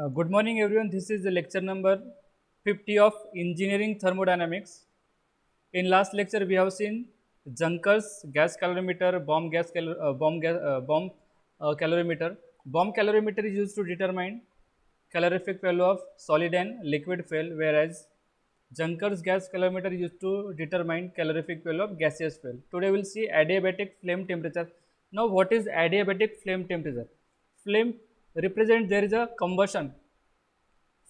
Good morning, everyone. This is the lecture number 50 of Engineering Thermodynamics. In last lecture, we have seen Junker's gas calorimeter, bomb calorimeter. Bomb calorimeter is used to determine calorific value of solid and liquid fuel, whereas Junker's gas calorimeter is used to determine calorific value of gaseous fuel. Today, we'll see adiabatic flame temperature. Now, what is adiabatic flame temperature? Flame represents there is a combustion.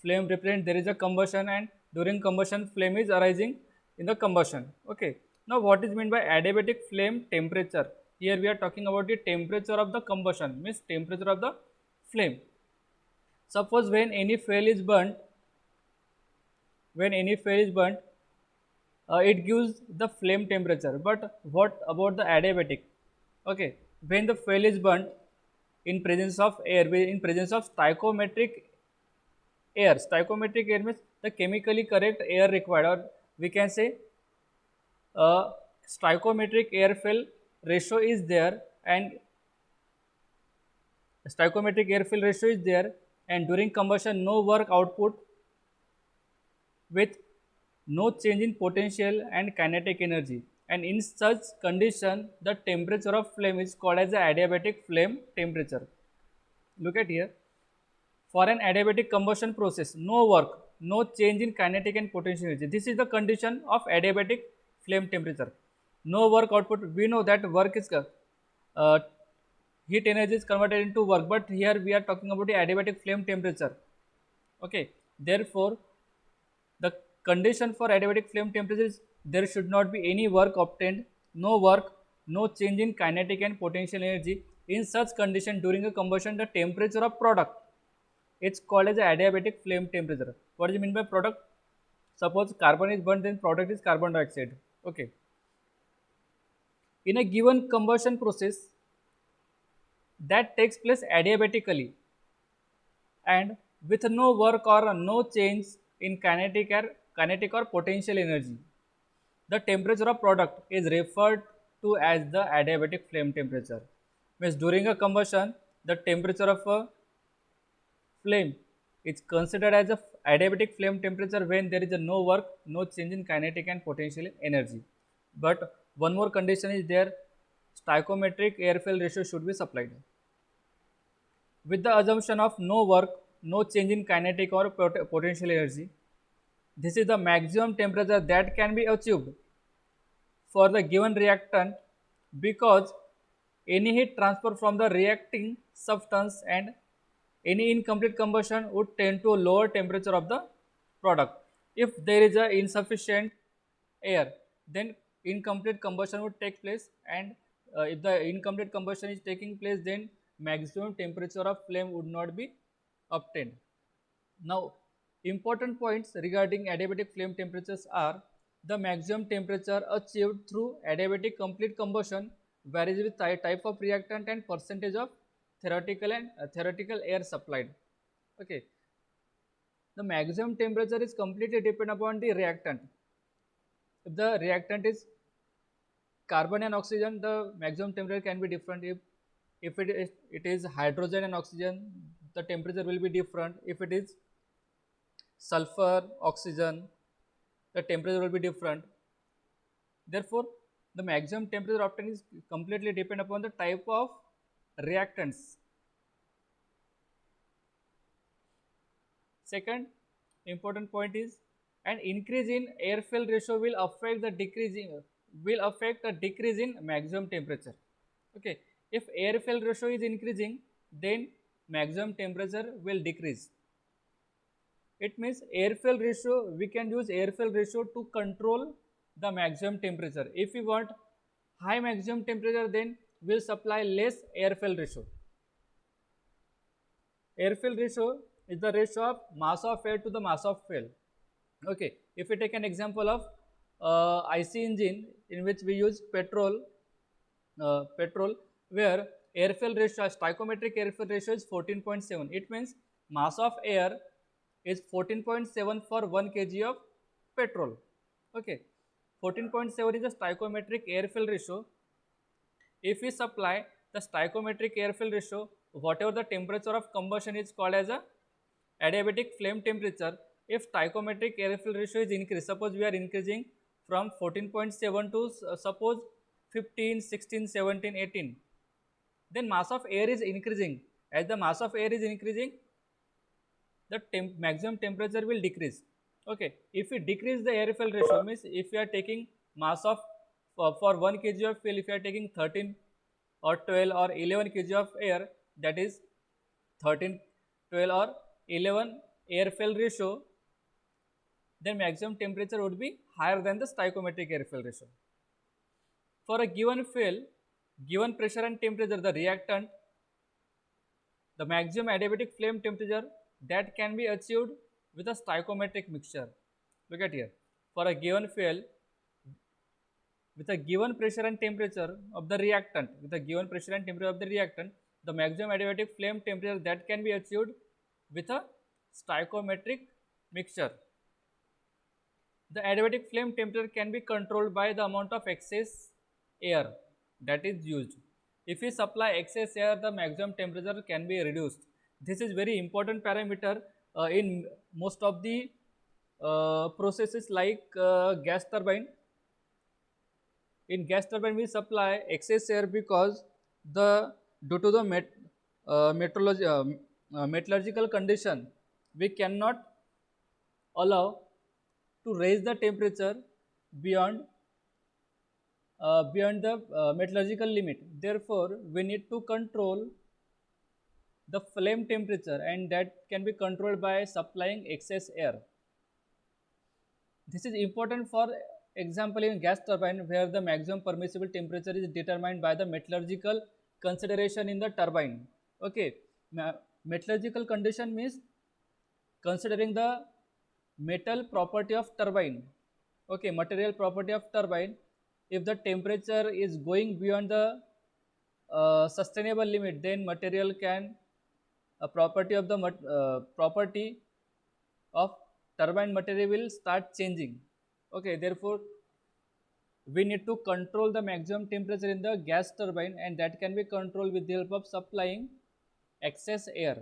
Flame represent there is a combustion, and during combustion flame is arising in the combustion. Okay, now what is meant by adiabatic flame temperature? Here we are talking about the temperature of the combustion, means temperature of the flame. Suppose when any fuel is burnt, it gives the flame temperature. But what about the adiabatic? Okay, when the fuel is burnt in presence of air, in presence of stoichiometric air. Stoichiometric air means the chemically correct air required, or we can say stoichiometric air fill ratio is there, and stoichiometric air fill ratio is there, and during combustion no work output with no change in potential and kinetic energy. And in such condition, the temperature of flame is called as the adiabatic flame temperature. Look at here. For an adiabatic combustion process, no work, no change in kinetic and potential energy. This is the condition of adiabatic flame temperature. No work output. We know that work is uh, heat energy is converted into work, but here we are talking about the adiabatic flame temperature. Okay. Therefore, the condition for adiabatic flame temperature is there should not be any work obtained, no work, no change in kinetic and potential energy. In such condition, during a combustion, the temperature of product, it's called as a adiabatic flame temperature. What do you mean by product? Suppose carbon is burnt, then product is carbon dioxide. Okay. In a given combustion process that takes place adiabatically and with no work or no change in kinetic or potential energy, the temperature of product is referred to as the adiabatic flame temperature. Means during a combustion, the temperature of a flame is considered as a adiabatic flame temperature when there is a no work, no change in kinetic and potential energy. But one more condition is there: stoichiometric air fuel ratio should be supplied. With the assumption of no work, no change in kinetic or potential energy, this is the maximum temperature that can be achieved for the given reactant, because any heat transfer from the reacting substance and any incomplete combustion would tend to a lower temperature of the product. If there is a insufficient air, then incomplete combustion would take place, and if the incomplete combustion is taking place, then maximum temperature of flame would not be obtained. Now, important points regarding adiabatic flame temperatures are: the maximum temperature achieved through adiabatic complete combustion varies with type of reactant and percentage of theoretical air supplied. Okay, the maximum temperature is completely dependent upon the reactant. If the reactant is carbon and oxygen, the maximum temperature can be different. If it is hydrogen and oxygen, the temperature will be different. If it is sulfur, oxygen, the temperature will be different. Therefore, the maximum temperature obtained is completely depend upon the type of reactants. Second important point is an increase in air fuel ratio will affect a decrease in maximum temperature. Okay, if air fuel ratio is increasing, then maximum temperature will decrease. It means air fuel ratio, we can use air fuel ratio to control the maximum temperature. If we want high maximum temperature, then we'll supply less air fuel ratio. Air fuel ratio is the ratio of mass of air to the mass of fuel. Okay, if we take an example of IC engine in which we use petrol, where air fuel ratio, stoichiometric air fuel ratio is 14.7. It means mass of air is 14.7 for 1 kg of petrol. Okay, 14.7 is the stoichiometric air fuel ratio. If we supply the stoichiometric air fuel ratio, whatever the temperature of combustion is called as a adiabatic flame temperature, if stoichiometric air fuel ratio is increased, suppose we are increasing from 14.7 to suppose 15, 16, 17, 18, then mass of air is increasing. As the mass of air is increasing, the maximum temperature will decrease. Okay, if we decrease the air fuel ratio, means if we are taking mass of for 1 kg of fuel, if you are taking 13 or 12 or 11 kg of air, that is 13, 12 or 11 air fuel ratio, then maximum temperature would be higher than the stoichiometric air fuel ratio. For a given fuel, given pressure and temperature, the reactant, the maximum adiabatic flame temperature that can be achieved with a stoichiometric mixture. Look at here. For a given fuel, with a given pressure and temperature of the reactant, the maximum adiabatic flame temperature that can be achieved with a stoichiometric mixture. The adiabatic flame temperature can be controlled by the amount of excess air that is used. If we supply excess air, the maximum temperature can be reduced. This is very important parameter in most of the processes like gas turbine. In gas turbine, we supply excess air because the due to the metallurgical condition, we cannot allow to raise the temperature beyond beyond the metallurgical limit. Therefore, we need to control the flame temperature, and that can be controlled by supplying excess air. This is important for example in gas turbine, where the maximum permissible temperature is determined by the metallurgical consideration in the turbine. Okay, metallurgical condition means considering the metal property of turbine. Okay, material property of turbine. If the temperature is going beyond the sustainable limit, then material can a property of the property of turbine material will start changing. Okay, therefore we need to control the maximum temperature in the gas turbine, and that can be controlled with the help of supplying excess air.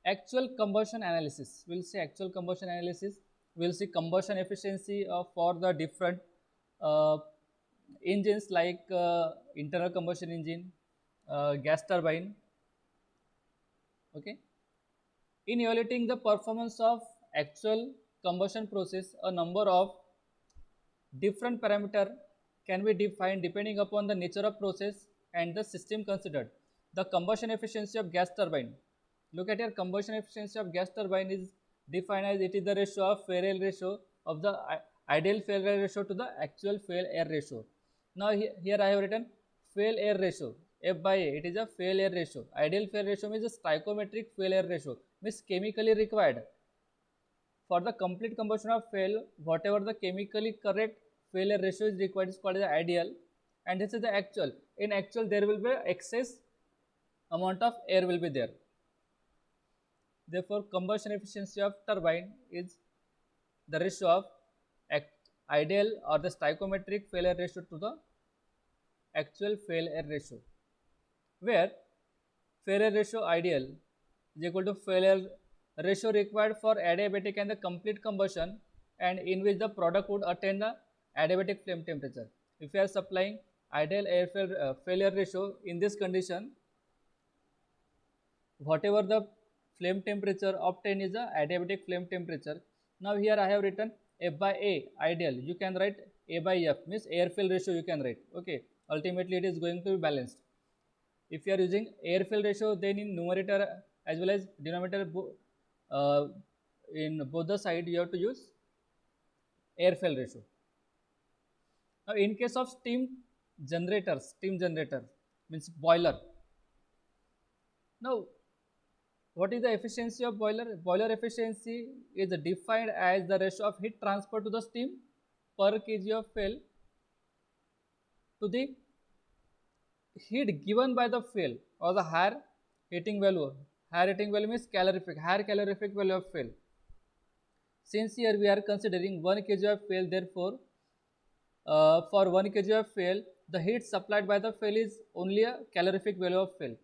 Actual combustion analysis, we'll see actual combustion analysis. We'll see combustion efficiency for the different uh, engines like internal combustion engine, gas turbine. Okay, in evaluating the performance of actual combustion process, a number of different parameters can be defined depending upon the nature of process and the system considered. The combustion efficiency of gas turbine. Look at here, combustion efficiency of gas turbine is defined as it is the ratio of fuel air ratio of the ideal fuel air ratio to the actual fuel air ratio. Now here I have written fuel air ratio, F by A, it is a fuel air ratio. Ideal fuel ratio means a stoichiometric fuel air ratio, means chemically required. For the complete combustion of fuel, whatever the chemically correct fuel air ratio is required is called the ideal, and this is the actual. In actual, there will be excess amount of air will be there. Therefore, combustion efficiency of turbine is the ratio of ideal or the stoichiometric fuel air ratio to the actual fuel air ratio, where fuel air ratio ideal is equal to fuel air ratio required for adiabatic and the complete combustion, and in which the product would attain the adiabatic flame temperature. If you are supplying ideal air fuel air ratio, in this condition, whatever the flame temperature obtained is the adiabatic flame temperature. Now here I have written F by A ideal. You can write A by F, means air fuel ratio you can write. Okay, ultimately it is going to be balanced. If you are using air fuel ratio, then in numerator as well as denominator, uh, in both the side you have to use air fuel ratio. Now in case of steam generator means boiler. Now what is the efficiency of boiler? Boiler efficiency is defined as the ratio of heat transfer to the steam per kg of fuel to the heat given by the fuel, or the higher heating value. Higher heating value means higher calorific value of fuel. Since here we are considering 1 kg of fuel, therefore for 1 kg of fuel, the heat supplied by the fuel is only a calorific value of fuel,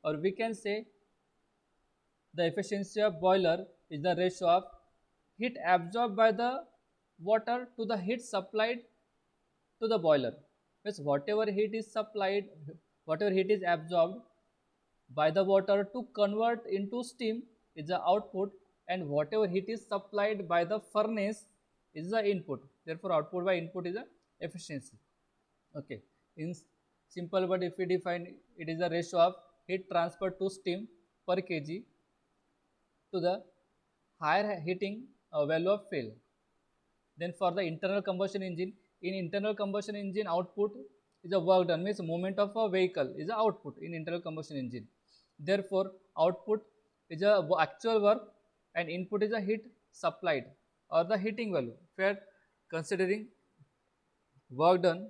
or we can say The efficiency of boiler is the ratio of heat absorbed by the water to the heat supplied to the boiler. Means whatever heat is absorbed by the water to convert into steam is the output, and whatever heat is supplied by the furnace is the input. Therefore, output by input is the efficiency. Okay. In simple word, if we define it is the ratio of heat transfer to steam per kg to the higher heating value of fuel. Then for the internal combustion engine, in internal combustion engine output is a work done, means movement of a vehicle is a output in internal combustion engine. Therefore, output is a actual work and input is a heat supplied or the heating value. If we are considering work done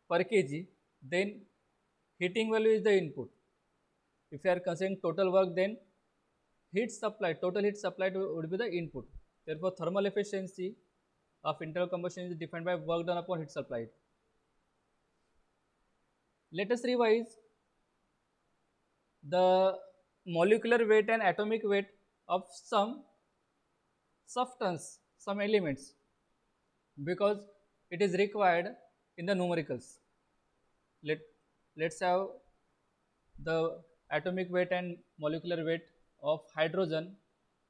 per kg, then heating value is the input. If you are considering total work, then total heat supplied would be the input. Therefore, thermal efficiency of internal combustion is defined by work done upon heat supplied. Let us revise the molecular weight and atomic weight of some substance, some elements, because it is required in the numericals. Let's have the atomic weight and molecular weight of hydrogen.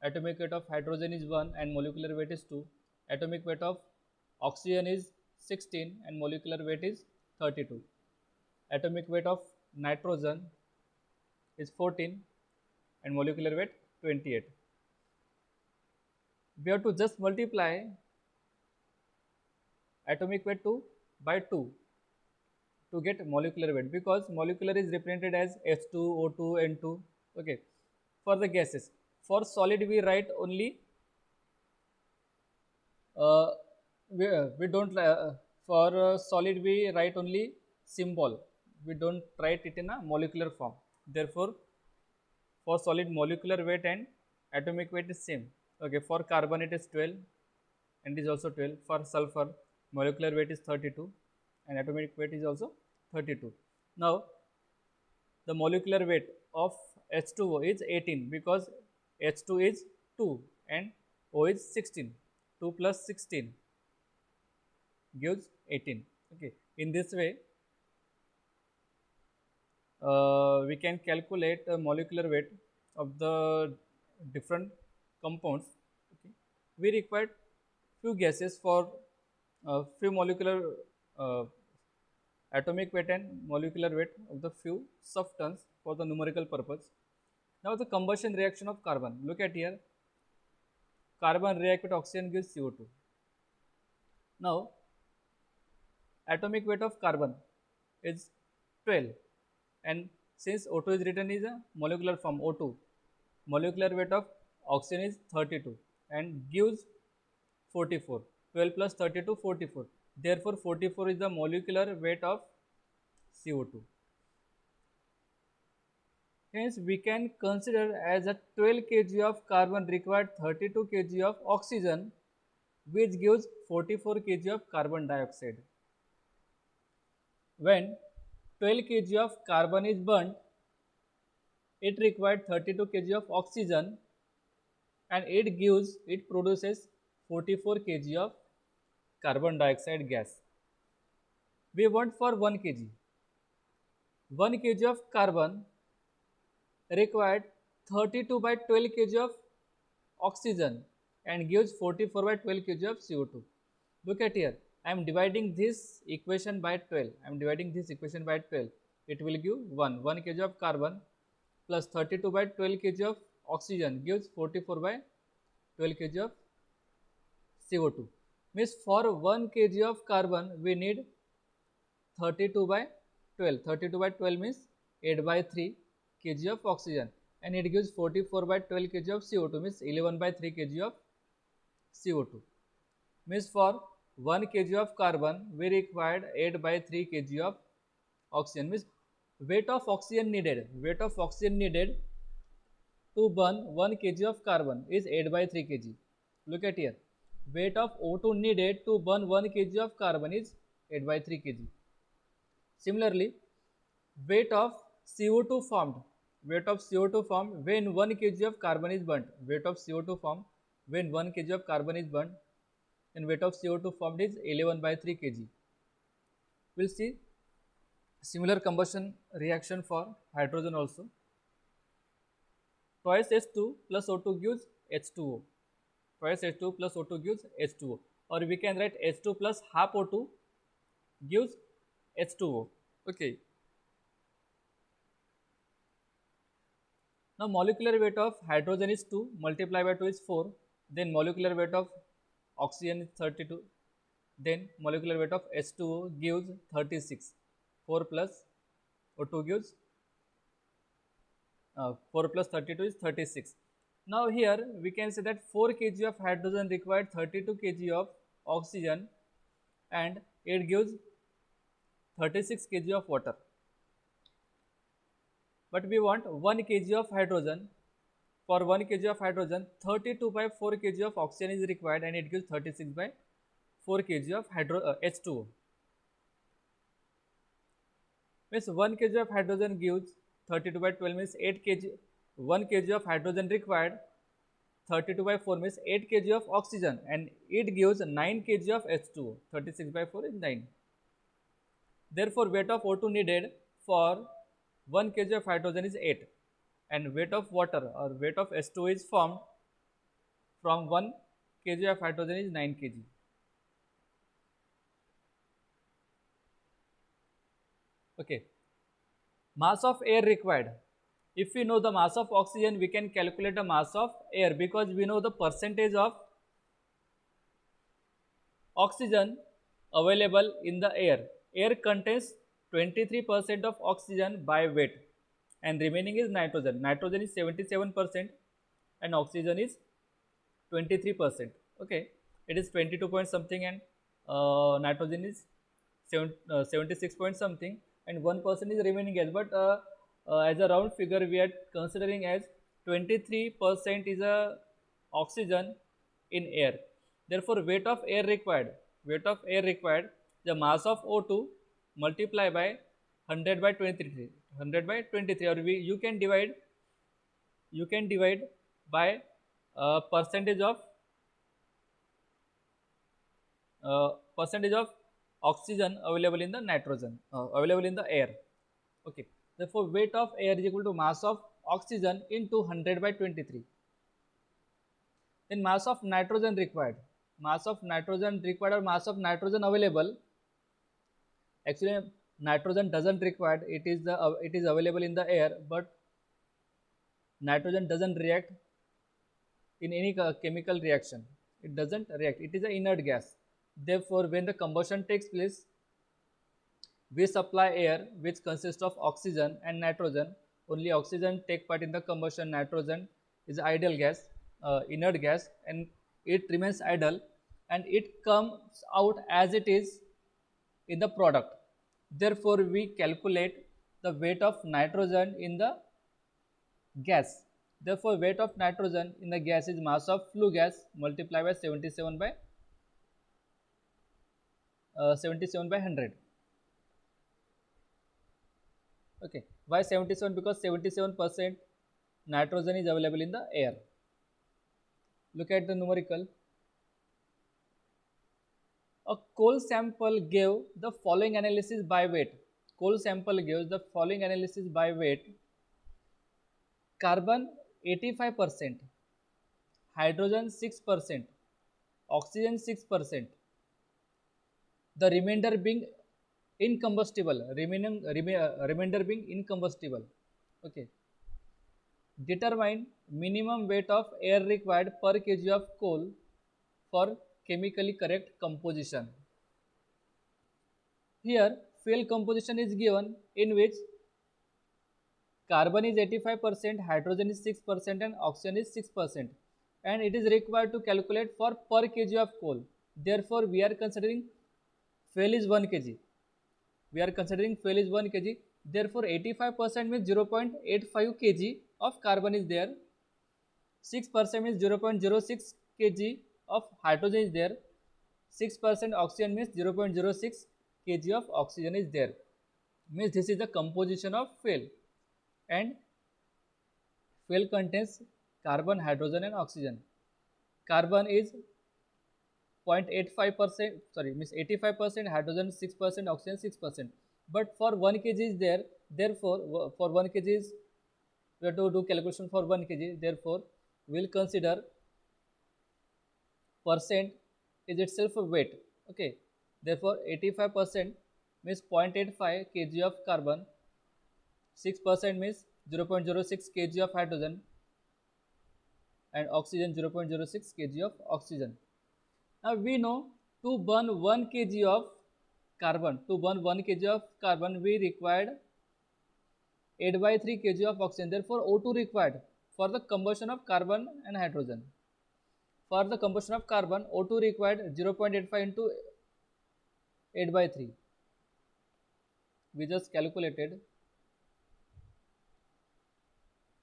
Atomic weight of hydrogen is 1 and molecular weight is 2. Atomic weight of oxygen is 16 and molecular weight is 32. Atomic weight of nitrogen is 14 and molecular weight 28. We have to just multiply atomic weight 2 by 2 to get molecular weight, because molecular is represented as H2, O2, N2. Okay. For the gases, for solid we write only uh, we don't for solid we write only symbol. We don't write it in a molecular form. Therefore, for solid molecular weight and atomic weight is same. Okay. For carbon it is 12 and is also 12. For sulfur molecular weight is 32 and atomic weight is also 32. Now the molecular weight of H2O is 18, because H2 is 2 and O is 16. 2 plus 16 gives 18. Okay. In this way, we can calculate the molecular weight of the different compounds. Okay. We require few gases for few molecular atomic weight and molecular weight of the few substance for the numerical purpose. Now the combustion reaction of carbon. Look at here. Carbon react with oxygen gives CO2. Now atomic weight of carbon is 12, and since O2 is written is a molecular form O2, molecular weight of oxygen is 32 and gives 44. 12 plus 32 44. Therefore 44 is the molecular weight of CO2. Hence, we can consider as a 12 kg of carbon required 32 kg of oxygen, which gives 44 kg of carbon dioxide. When 12 kg of carbon is burnt, it required 32 kg of oxygen and it produces 44 kg of carbon dioxide gas. We want for 1 kg. 1 kg of carbon required 32 by 12 kg of oxygen and gives 44 by 12 kg of CO2. Look at here. I am dividing this equation by 12. I am dividing this equation by 12. It will give 1. 1 kg of carbon plus 32 by 12 kg of oxygen gives 44 by 12 kg of CO2. Means for 1 kg of carbon we need 32 by 12. 32 by 12 means 8 by 3 kg of oxygen, and it gives 44 by 12 kg of CO2, means 11 by 3 kg of CO2. Means for 1 kg of carbon we required 8 by 3 kg of oxygen. Means weight of oxygen needed to burn 1 kg of carbon is 8 by 3 kg. Look at here. Weight of O2 needed to burn 1 kg of carbon is 8 by 3 kg. Similarly, weight of CO2 formed, weight of CO2 formed when 1 kg of carbon is burnt, weight of CO2 formed when 1 kg of carbon is burnt, and weight of CO2 formed is 11 by 3 kg. We'll see similar combustion reaction for hydrogen also. Twice H2 plus O2 gives H2O. Twice H2 plus O2 gives H2O. Or we can write H2 plus half O2 gives H2O. Okay. Now molecular weight of hydrogen is 2, multiplied by 2 is 4. Then molecular weight of oxygen is 32. Then molecular weight of H2O gives 36. 4 plus O2 gives 4 plus 32 is 36. Now here we can say that 4 kg of hydrogen required 32 kg of oxygen, and it gives 36 kg of water. But we want 1 kg of hydrogen. For 1 kg of hydrogen, 32 by 4 kg of oxygen is required, and it gives 36 by 4 kg of H2O. Means 1 kg of hydrogen gives 32 by 12 means 8 kg. 1 kg of hydrogen required, 32 by 4 means 8 kg of oxygen, and it gives 9 kg of H2O. 36 by 4 is 9. Therefore, weight of O2 needed for 1 kg of hydrogen is 8, and weight of water or weight of H2O is formed from 1 kg of hydrogen is 9 kg. Okay. Mass of air required. If we know the mass of oxygen, we can calculate the mass of air, because we know the percentage of oxygen available in the air. Air contains 23% of oxygen by weight, and remaining is nitrogen. Nitrogen is 77% and oxygen is 23%. Okay, it is 22 point something, and nitrogen is 76 point something, and 1% is remaining gas. But as a round figure, we are considering as 23% is a oxygen in air. Therefore, weight of air required, the mass of O2 multiply by 100 by 23, 100 by 23, or you can divide by percentage of oxygen available in the nitrogen, available in the air. Okay. Therefore, weight of air is equal to mass of oxygen into 100 by 23. Then mass of nitrogen required. Mass of nitrogen required or mass of nitrogen available. Actually, nitrogen doesn't required. It is available in the air, but nitrogen doesn't react in any chemical reaction. It doesn't react. It is an inert gas. Therefore, when the combustion takes place, we supply air which consists of oxygen and nitrogen. Only oxygen take part in the combustion. Nitrogen is ideal gas, inert gas, and it remains idle, and it comes out as it is in the product. Therefore, we calculate the weight of nitrogen in the gas. Therefore, weight of nitrogen in the gas is mass of flue gas multiplied by 77 by 100. Okay, why 77? Because 77% nitrogen is available in the air. Look at the numerical. A coal sample gave the following analysis by weight. Coal sample gives the following analysis by weight. Carbon 85%, hydrogen 6%, oxygen 6%. The remainder being incombustible. Remainder being incombustible. Okay. Determine minimum weight of air required per kg of coal for chemically correct composition. Here, fuel composition is given, in which carbon is 85%, hydrogen is 6%, and oxygen is 6%, and it is required to calculate for per kg of coal. Therefore, we are considering fuel is 1 kg. Therefore, 85% means 0.85 kg of carbon is there. 6% means 0.06 kg of hydrogen is there. 6% oxygen means 0.06 kg of oxygen is there. Means this is the composition of fuel, and fuel contains carbon, hydrogen and oxygen. Carbon is 0.85%, sorry, means 85%, hydrogen 6%, oxygen 6%. But for 1 kg is there, therefore for 1 kg is, we have to do calculation for 1 kg, therefore we will consider percent is itself a weight. Okay, therefore 85% means 0.85 kg of carbon, 6% means 0.06 kg of hydrogen, and oxygen 0.06 kg of oxygen. Now we know to burn 1 kg of carbon, we required 8 by 3 kg of oxygen. Therefore O2 required for the combustion of carbon and hydrogen. For the combustion of carbon, O2 required 0.85 into 8 by 3. We just calculated.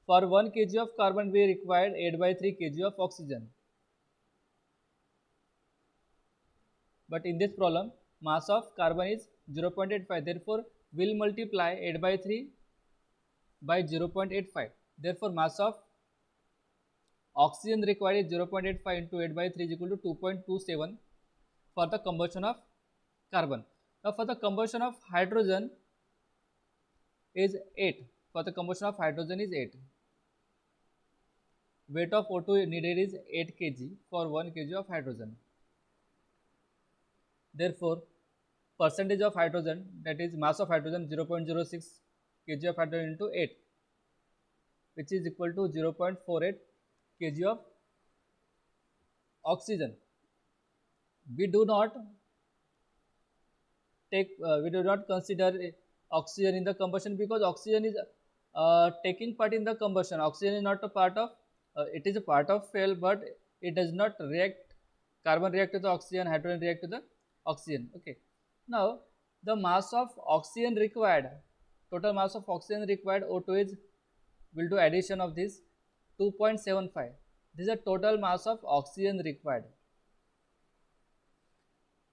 For 1 kg of carbon, we required 8 by 3 kg of oxygen. But in this problem, mass of carbon is 0.85. Therefore, we'll multiply 8 by 3 by 0.85. Therefore, mass of oxygen required is 0.85 into 8 by 3 is equal to 2.27 for the combustion of carbon. Now, for the combustion of hydrogen is 8. For the combustion of hydrogen is 8. Weight of O2 needed is 8 kg for 1 kg of hydrogen. Therefore, percentage of hydrogen, that is mass of hydrogen, 0.06 kg of hydrogen into 8, which is equal to 0.48 kg of oxygen. We do not consider oxygen in the combustion, because oxygen is taking part in the combustion. Oxygen is not a part of, it is a part of fuel, but it does not react. Carbon react to the oxygen, hydrogen react to the oxygen. Okay, now the mass of oxygen required, total mass of oxygen required, O2 is, will do addition of this 2.75. This is the total mass of oxygen required.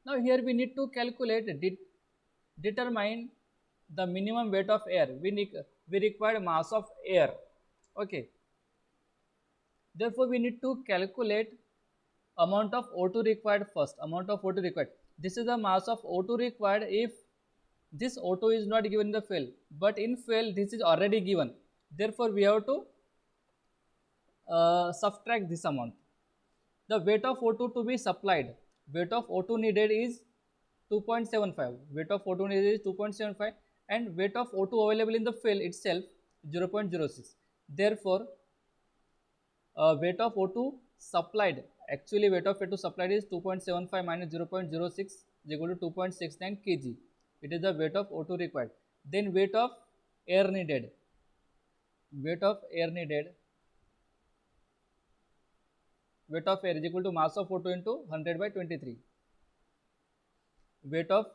Now here we need to calculate, determine the minimum weight of air. We require mass of air. Okay, therefore we need to calculate amount of O2 required first. Amount of O2 required, this is the mass of O2 required if this O2 is not given in the fuel, but in fuel this is already given. Therefore we have to subtract this amount. The weight of O2 to be supplied, weight of O2 needed is 2.75. Weight of O2 needed is 2.75, and weight of O2 available in the fuel itself 0.06. Therefore, weight of O2 supplied, actually weight of O2 supplied is 2.75 minus 0.06 is equal to 2.69 kg. It is the weight of O2 required. Then weight of air needed. Weight of air needed. Weight of air is equal to mass of O2 into 100 by 23. Weight of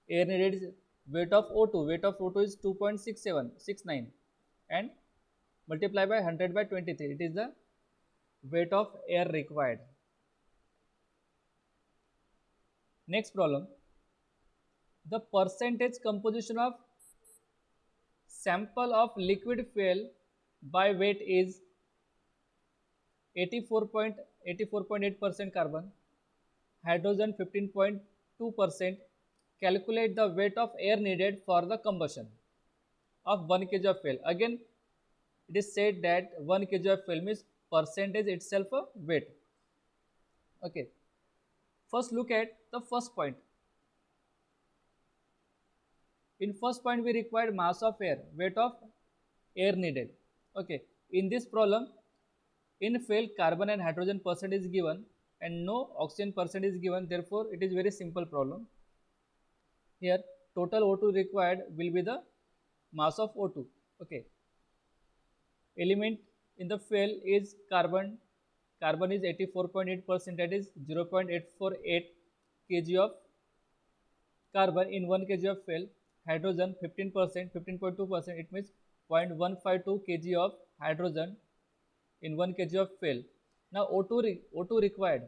air needed is weight of O2. Weight of O2 is 2.69, and multiply by 100 by 23. It is the weight of air required. Next problem. The percentage composition of sample of liquid fuel by weight is 84.8% carbon, hydrogen 15.2%. Calculate the weight of air needed for the combustion of 1 kg of fuel. Again, it is said that 1 kg of fuel means percentage itself a weight. Okay, first look at the first point. In first point we required mass of air, weight of air needed. Okay, in this problem, in fuel carbon and hydrogen percent is given and no oxygen percent is given. Therefore it is very simple problem. Here total O2 required will be the mass of O2. Okay, element in the fuel is carbon. Carbon is 84.8%, that is 0.848 kg of carbon in 1 kg of fuel. Hydrogen 15%, 15.2%, it means 0.152 kg of hydrogen in 1 kg of fuel. Now O2 required,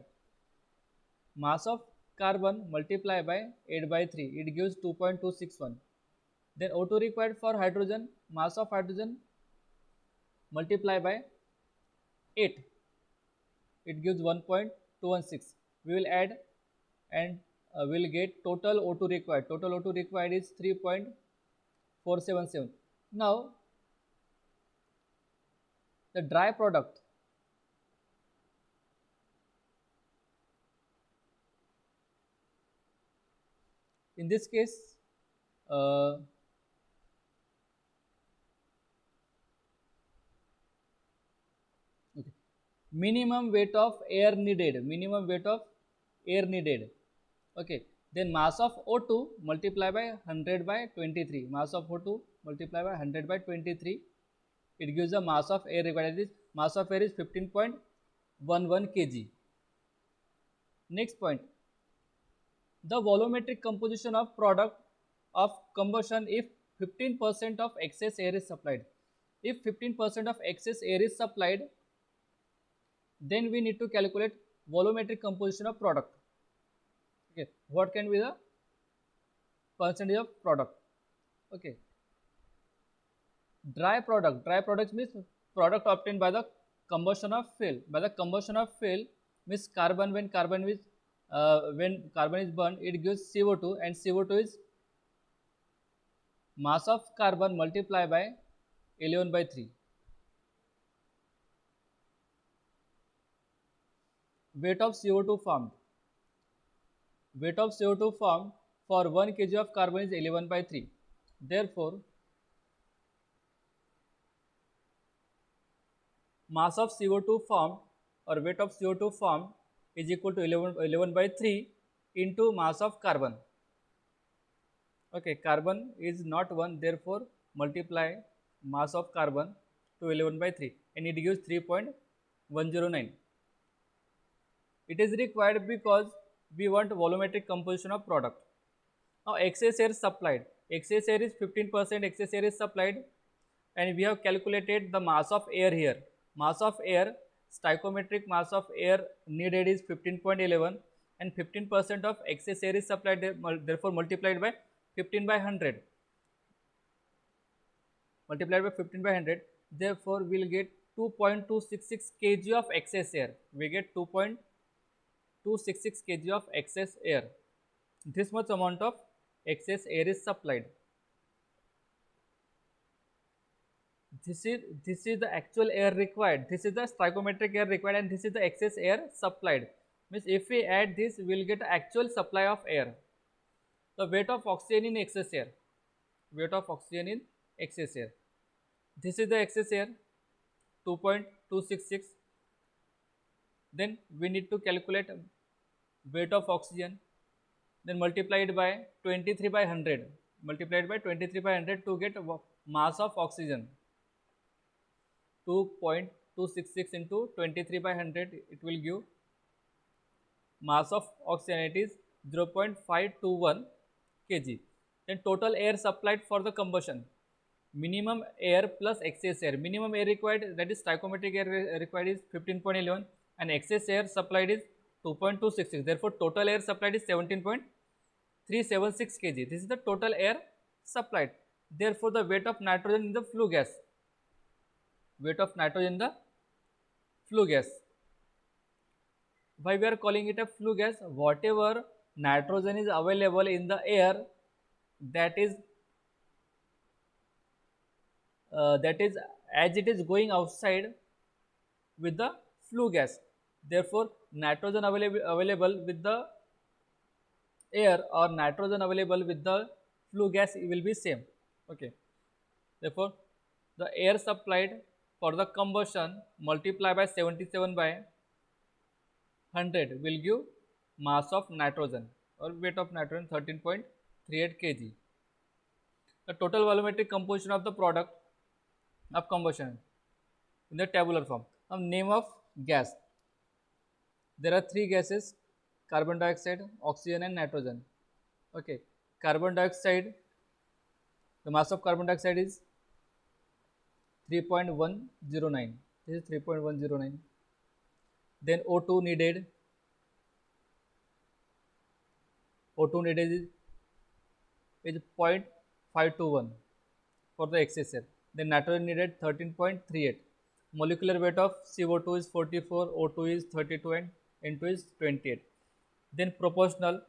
mass of carbon multiply by 8 by 3, it gives 2.261. Then O2 required for hydrogen, mass of hydrogen multiply by 8, it gives 1.216. We will add and we'll get total O2 required. Total O2 required is 3.477. Now the dry product, in this case, uh, okay, minimum weight of air needed, minimum weight of air needed, okay, then mass of O2 multiply by 100 by 23, mass of O2 multiply by 100 by 23, it gives a mass of air required. Is mass of air is 15.11 kg. Next point, the volumetric composition of product of combustion if 15% of excess air is supplied. If 15% of excess air is supplied, then we need to calculate volumetric composition of product. Okay, what can be the percentage of product? Okay, dry products means product obtained by the combustion of fuel. By the combustion of fuel means carbon, when carbon is burned, it gives CO2, and CO2 is mass of carbon multiplied by 11 by 3. Weight of CO2 formed. Weight of CO2 formed for 1 kg of carbon is 11 by 3. Therefore, mass of CO2 formed or weight of CO2 formed is equal to 11 by 3 into mass of carbon. Okay, carbon is not 1, therefore multiply mass of carbon to 11 by 3 and it gives 3.109. It is required because we want volumetric composition of product. Now excess air supplied. Excess air is 15% excess air is supplied and we have calculated the mass of air here. Mass of air, stoichiometric mass of air needed is 15.11 and 15% of excess air is supplied, therefore multiplied by 15 by 100. Multiplied by 15 by 100, therefore we will get 2.266 kg of excess air. We get 2.266 kg of excess air. This much amount of excess air is supplied. This is the actual air required. This is the stoichiometric air required, and this is the excess air supplied. Means if we add this, we will get actual supply of air. The weight of oxygen in excess air. Weight of oxygen in excess air. This is the excess air, 2.266. Then we need to calculate weight of oxygen. Then multiply it by 23 by 100. Multiplied by 23 by 100 to get mass of oxygen. 2.266 into 23 by 100, it will give mass of oxygen, it is 0.521 kg. Then total air supplied for the combustion, minimum air plus excess air. Minimum air required, that is stoichiometric air required, is 15.11 and excess air supplied is 2.266. Therefore total air supplied is 17.376 kg. This is the total air supplied. Therefore the weight of nitrogen in the flue gas, weight of nitrogen in the flue gas. Why we are calling it a flue gas? Whatever nitrogen is available in the air, that is as it is going outside with the flue gas. Therefore nitrogen available with the air or nitrogen available with the flue gas will be same. Okay, therefore the air supplied for the combustion multiply by 77 by 100 will give mass of nitrogen or weight of nitrogen 13.38 kg. The total volumetric composition of the product of combustion in the tabular form. Now name of gas. There are three gases: carbon dioxide, oxygen and nitrogen. Okay, carbon dioxide, the mass of carbon dioxide is 3.109. This is 3.109. Then O2 needed. O2 needed is 5 to 1 for the excess air. Then nitrogen needed 13.38. Molecular weight of CO2 is 44, O2 is 32, and N2 is 28. Then proportional,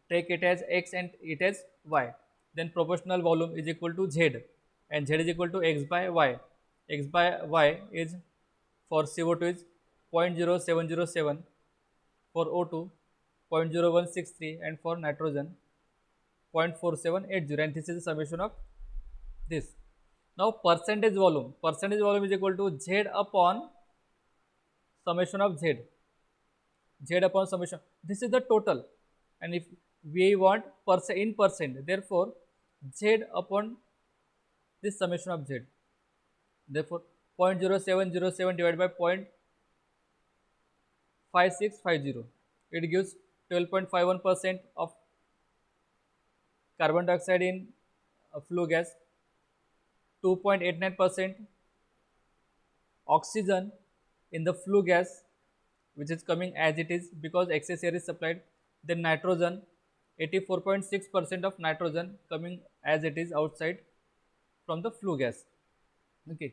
take it as X and it as Y. Then proportional volume is equal to Z, and Z is equal to X by Y. X by Y is for CO2 is 0.0707, for O2 0.0163, and for nitrogen 0.4780, and this is the summation of this. Now percentage volume is equal to Z upon summation of Z upon summation. This is the total, and if we want percent in percent, therefore Z upon this summation of Z. Therefore 0.0707 divided by 0.5650, it gives 12.51% of carbon dioxide in flue gas, 2.89% oxygen in the flue gas, which is coming as it is because excess air is supplied. Then nitrogen, 84.6% of nitrogen coming as it is outside from the flue gas. Okay.